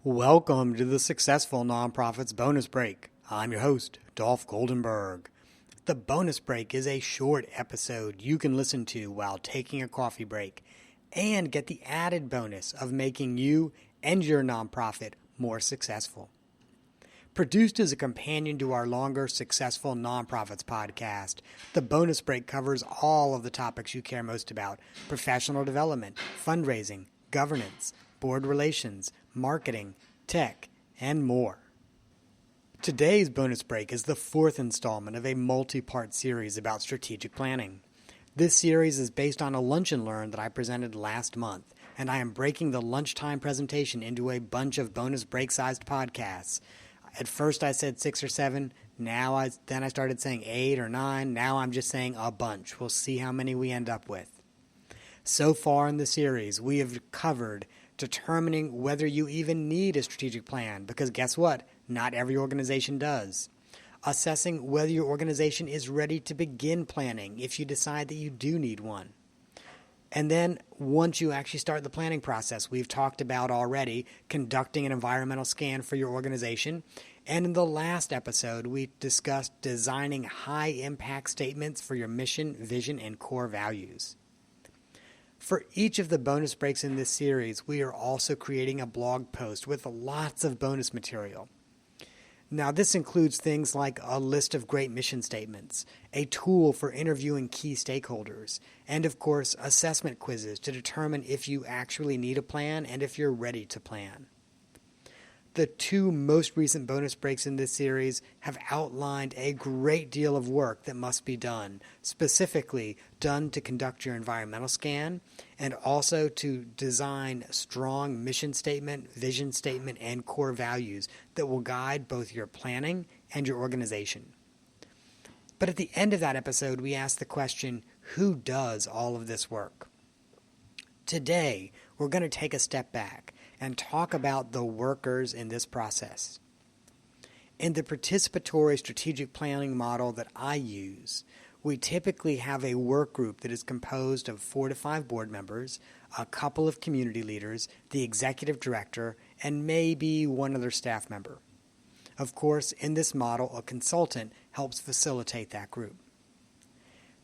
Welcome to the Successful Nonprofits Bonus Break. I'm your host, Dolph Goldenberg. The bonus break is a short episode you can listen to while taking a coffee break and get the added bonus of making you and your nonprofit more successful. Produced as a companion to our longer Successful Nonprofits podcast, the bonus break covers all of the topics you care most about: professional development, fundraising, governance, board relations, marketing, tech, and more. Today's bonus break is the fourth installment of a multi-part series about strategic planning. This series is based on a lunch and learn that I presented last month, and I am breaking the lunchtime presentation into a bunch of bonus break-sized podcasts. At first I said 6 or 7, then I started saying 8 or 9, now I'm just saying a bunch. We'll see how many we end up with. So far in the series, we have covered determining whether you even need a strategic plan, because guess what? Not every organization does. Assessing whether your organization is ready to begin planning if you decide that you do need one. And then once you actually start the planning process, we've talked about already conducting an environmental scan for your organization. And in the last episode, we discussed designing high-impact statements for your mission, vision, and core values. For each of the bonus breaks in this series, we are also creating a blog post with lots of bonus material. Now, this includes things like a list of great mission statements, a tool for interviewing key stakeholders, and of course, assessment quizzes to determine if you actually need a plan and if you're ready to plan. The two most recent bonus breaks in this series have outlined a great deal of work that must be done, specifically done to conduct your environmental scan and also to design strong mission statement, vision statement, and core values that will guide both your planning and your organization. But at the end of that episode, we asked the question, who does all of this work? Today, we're going to take a step back and talk about the workers in this process. In the participatory strategic planning model that I use, we typically have a work group that is composed of 4 to 5 board members, a couple of community leaders, the executive director, and maybe one other staff member. Of course, in this model, a consultant helps facilitate that group.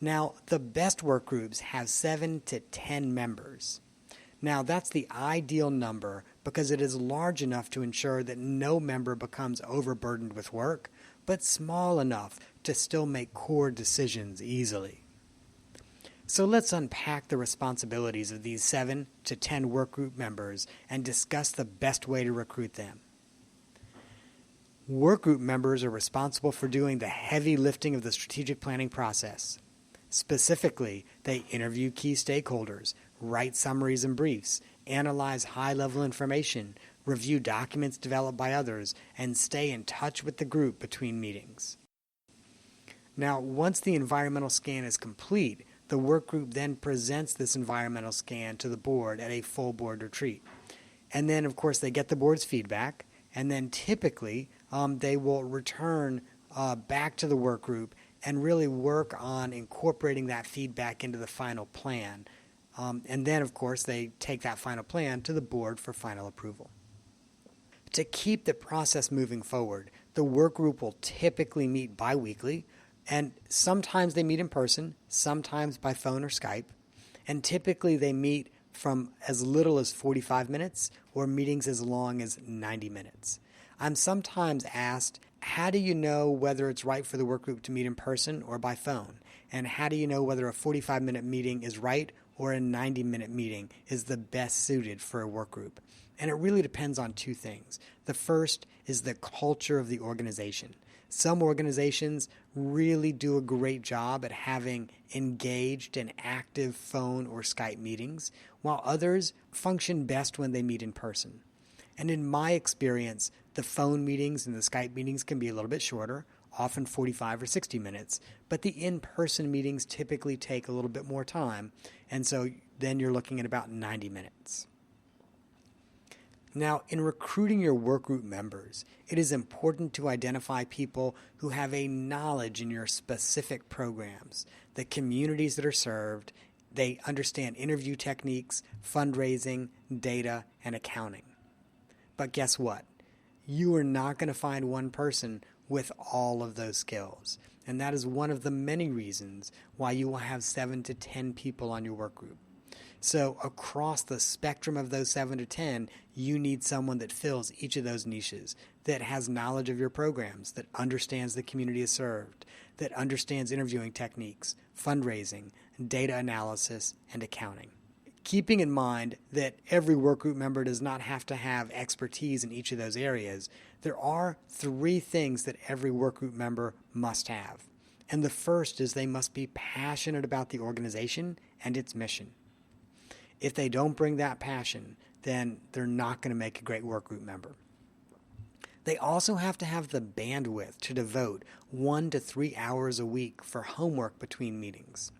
Now, the best work groups have 7 to 10 members. Now, that's the ideal number because it is large enough to ensure that no member becomes overburdened with work, but small enough to still make core decisions easily. So let's unpack the responsibilities of these 7 to 10 work group members and discuss the best way to recruit them. Work group members are responsible for doing the heavy lifting of the strategic planning process. Specifically, they interview key stakeholders, write summaries and briefs, analyze high-level information, review documents developed by others, and stay in touch with the group between meetings. Now, once the environmental scan is complete, the work group then presents this environmental scan to the board at a full board retreat. And then, of course, they get the board's feedback, and then typically they will return back to the work group and really work on incorporating that feedback into the final plan. And then, of course, they take that final plan to the board for final approval. To keep the process moving forward, the work group will typically meet bi-weekly, and sometimes they meet in person, sometimes by phone or Skype, and typically they meet from as little as 45 minutes or meetings as long as 90 minutes. I'm sometimes asked, how do you know whether it's right for the work group to meet in person or by phone? And how do you know whether a 45-minute meeting is right or a 90-minute meeting is the best suited for a work group? And it really depends on 2 things. The first is the culture of the organization. Some organizations really do a great job at having engaged and active phone or Skype meetings, while others function best when they meet in person. And in my experience, the phone meetings and the Skype meetings can be a little bit shorter, often 45 or 60 minutes, but the in-person meetings typically take a little bit more time, and so then you're looking at about 90 minutes. Now, in recruiting your work group members, it is important to identify people who have a knowledge in your specific programs, the communities that are served. They understand interview techniques, fundraising, data, and accounting. But guess what? You are not going to find one person with all of those skills. And that is one of the many reasons why you will have 7 to 10 people on your work group. So across the spectrum of those 7 to 10, you need someone that fills each of those niches, that has knowledge of your programs, that understands the community is served, that understands interviewing techniques, fundraising, data analysis, and accounting. Keeping in mind that every workgroup member does not have to have expertise in each of those areas, there are 3 things that every workgroup member must have. And the first is they must be passionate about the organization and its mission. If they don't bring that passion, then they're not going to make a great workgroup member. They also have to have the bandwidth to devote 1 to 3 hours a week for homework between meetings.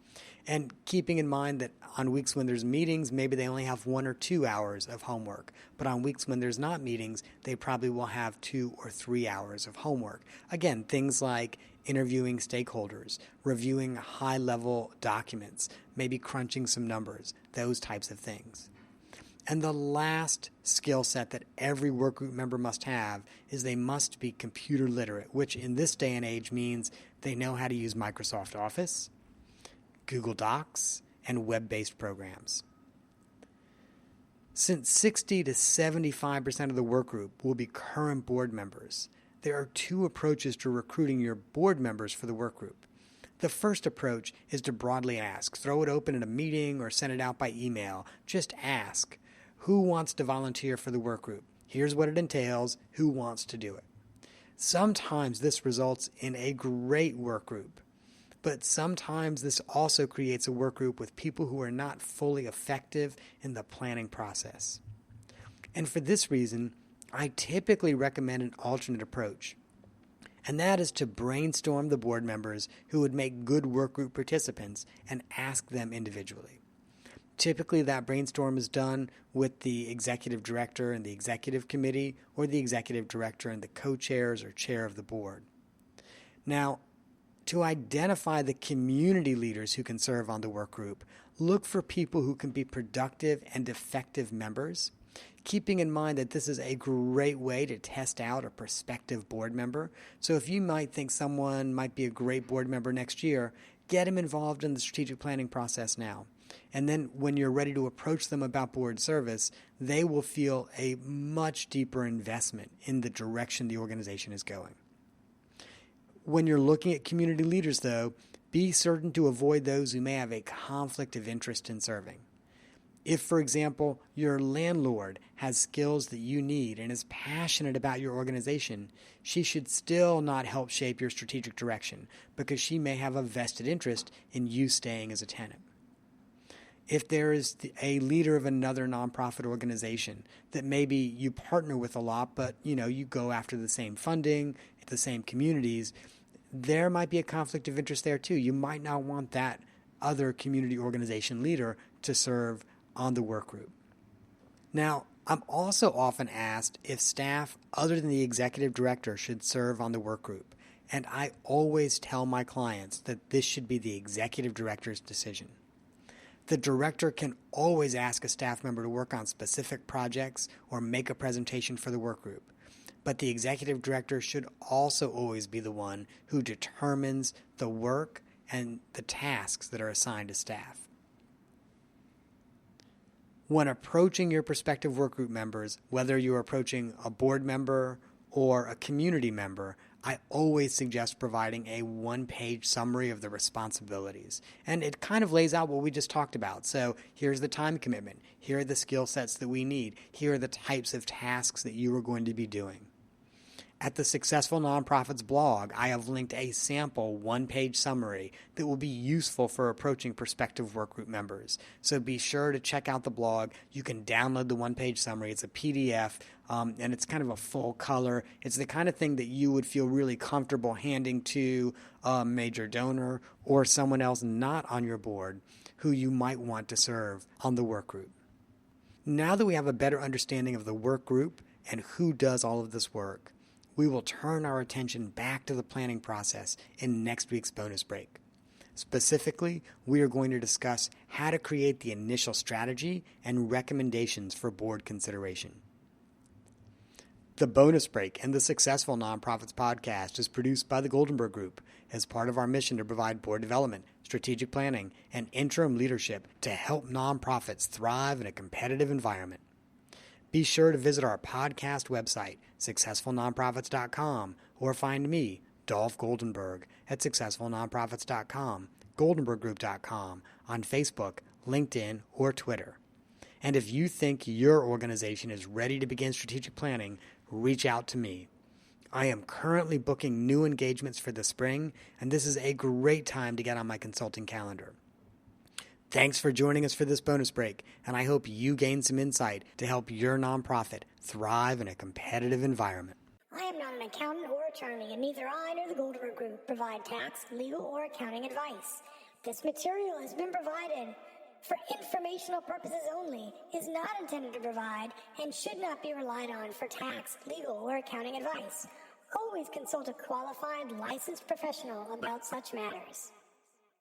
And keeping in mind that on weeks when there's meetings, maybe they only have 1 or 2 hours of homework. But on weeks when there's not meetings, they probably will have 2 or 3 hours of homework. Again, things like interviewing stakeholders, reviewing high-level documents, maybe crunching some numbers, those types of things. And the last skill set that every workgroup member must have is they must be computer literate, which in this day and age means they know how to use Microsoft Office, Google Docs, and web-based programs. Since 60 to 75% of the workgroup will be current board members, there are 2 approaches to recruiting your board members for the workgroup. The first approach is to broadly ask. Throw it open at a meeting or send it out by email. Just ask, who wants to volunteer for the workgroup? Here's what it entails. Who wants to do it? Sometimes this results in a great workgroup. But sometimes this also creates a work group with people who are not fully effective in the planning process. And for this reason, I typically recommend an alternate approach. And that is to brainstorm the board members who would make good work group participants and ask them individually. Typically, that brainstorm is done with the executive director and the executive committee, or the executive director and the co-chairs or chair of the board. Now, to identify the community leaders who can serve on the work group, look for people who can be productive and effective members, keeping in mind that this is a great way to test out a prospective board member. So if you might think someone might be a great board member next year, get them involved in the strategic planning process now. And then when you're ready to approach them about board service, they will feel a much deeper investment in the direction the organization is going. When you're looking at community leaders, though, be certain to avoid those who may have a conflict of interest in serving. If, for example, your landlord has skills that you need and is passionate about your organization, she should still not help shape your strategic direction because she may have a vested interest in you staying as a tenant. If there is a leader of another nonprofit organization that maybe you partner with a lot, but you go after the same funding, the same communities, there might be a conflict of interest there too. You might not want that other community organization leader to serve on the work group. Now, I'm also often asked if staff other than the executive director should serve on the work group, and I always tell my clients that this should be the executive director's decision. The director can always ask a staff member to work on specific projects or make a presentation for the work group. But the executive director should also always be the one who determines the work and the tasks that are assigned to staff. When approaching your prospective workgroup members, whether you're approaching a board member or a community member, I always suggest providing a 1-page summary of the responsibilities. And it kind of lays out what we just talked about. So here's the time commitment. Here are the skill sets that we need. Here are the types of tasks that you are going to be doing. At the Successful Nonprofits blog, I have linked a sample 1-page summary that will be useful for approaching prospective workgroup members. So be sure to check out the blog. You can download the 1-page summary. It's a PDF, and it's kind of a full color. It's the kind of thing that you would feel really comfortable handing to a major donor or someone else not on your board who you might want to serve on the workgroup. Now that we have a better understanding of the workgroup and who does all of this work, we will turn our attention back to the planning process in next week's bonus break. Specifically, we are going to discuss how to create the initial strategy and recommendations for board consideration. The Bonus Break and the Successful Nonprofits podcast is produced by the Goldenberg Group as part of our mission to provide board development, strategic planning, and interim leadership to help nonprofits thrive in a competitive environment. Be sure to visit our podcast website, successfulnonprofits.com, or find me, Dolph Goldenberg, at successfulnonprofits.com, goldenberggroup.com, on Facebook, LinkedIn, or Twitter. And if you think your organization is ready to begin strategic planning, reach out to me. I am currently booking new engagements for the spring, and this is a great time to get on my consulting calendar. Thanks for joining us for this bonus break, and I hope you gain some insight to help your nonprofit thrive in a competitive environment. I am not an accountant or attorney, and neither I nor the Goldenberg Group provide tax, legal, or accounting advice. This material has been provided for informational purposes only, is not intended to provide, and should not be relied on for tax, legal, or accounting advice. Always consult a qualified, licensed professional about such matters.